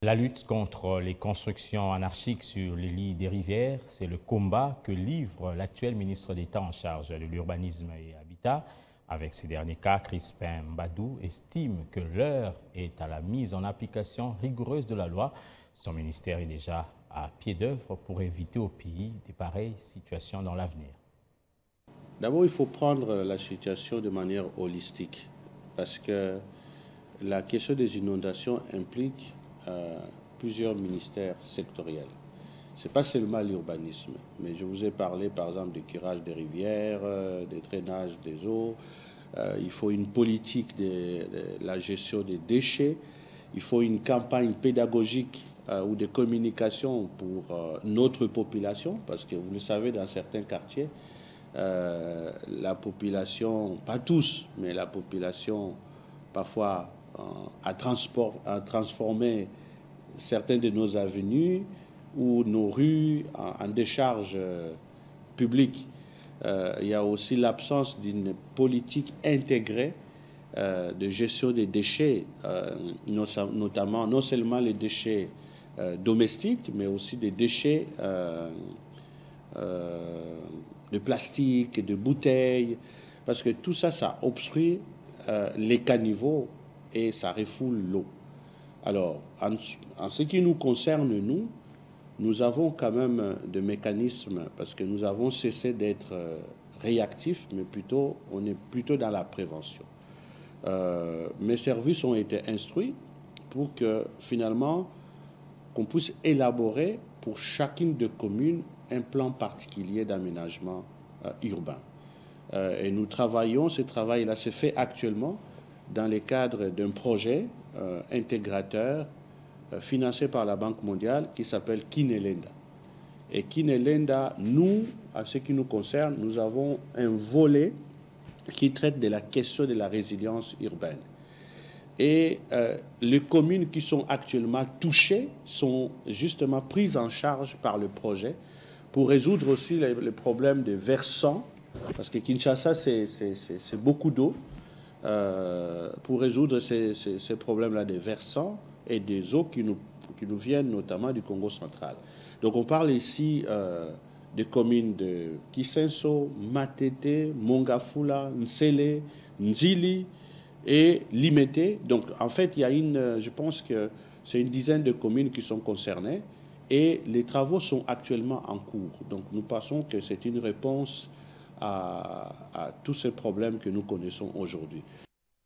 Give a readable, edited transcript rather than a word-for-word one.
La lutte contre les constructions anarchiques sur les lits des rivières, c'est le combat que livre l'actuel ministre d'État en charge de l'urbanisme et habitat. Avec ces derniers cas, Crispin Mbadou estime que l'heure est à la mise en application rigoureuse de la loi. Son ministère est déjà à pied d'œuvre pour éviter au pays de pareilles situations dans l'avenir. D'abord, il faut prendre la situation de manière holistique parce que la question des inondations implique plusieurs ministères sectoriels. Ce n'est pas seulement l'urbanisme, mais je vous ai parlé par exemple du curage des rivières, des drainages des eaux. Il faut une politique de la gestion des déchets. Il faut une campagne pédagogique ou de communication pour notre population, parce que vous le savez, dans certains quartiers, la population, pas tous, mais la population parfois a transformé certaines de nos avenues ou nos rues en décharge publique. Il y a aussi l'absence d'une politique intégrée de gestion des déchets, notamment non seulement les déchets domestiques, mais aussi des déchets de plastique, de bouteilles, parce que tout ça, ça obstrue les caniveaux et ça refoule l'eau. Alors, en ce qui nous concerne, nous avons quand même des mécanismes, parce que nous avons cessé d'être réactifs, mais plutôt, on est plutôt dans la prévention. Mes services ont été instruits pour que finalement, qu'on puisse élaborer pour chacune des communes un plan particulier d'aménagement urbain. Et nous travaillons, ce travail-là se fait actuellement dans le cadre d'un projet intégrateur financé par la Banque mondiale qui s'appelle Kinelenda. Et Kinelenda, nous, à ce qui nous concerne, nous avons un volet qui traite de la question de la résilience urbaine. Et les communes qui sont actuellement touchées sont justement prises en charge par le projet pour résoudre aussi les problèmes de versants, parce que Kinshasa, c'est beaucoup d'eau, pour résoudre ces problèmes-là des versants et des eaux qui nous viennent notamment du Congo central. Donc on parle ici des communes de Kisenso, Matete, Mongafula, Nsele, Nzili et Limete. Donc en fait, il y a je pense que c'est une dizaine de communes qui sont concernées et les travaux sont actuellement en cours. Donc nous pensons que c'est une réponse à tous ces problèmes que nous connaissons aujourd'hui.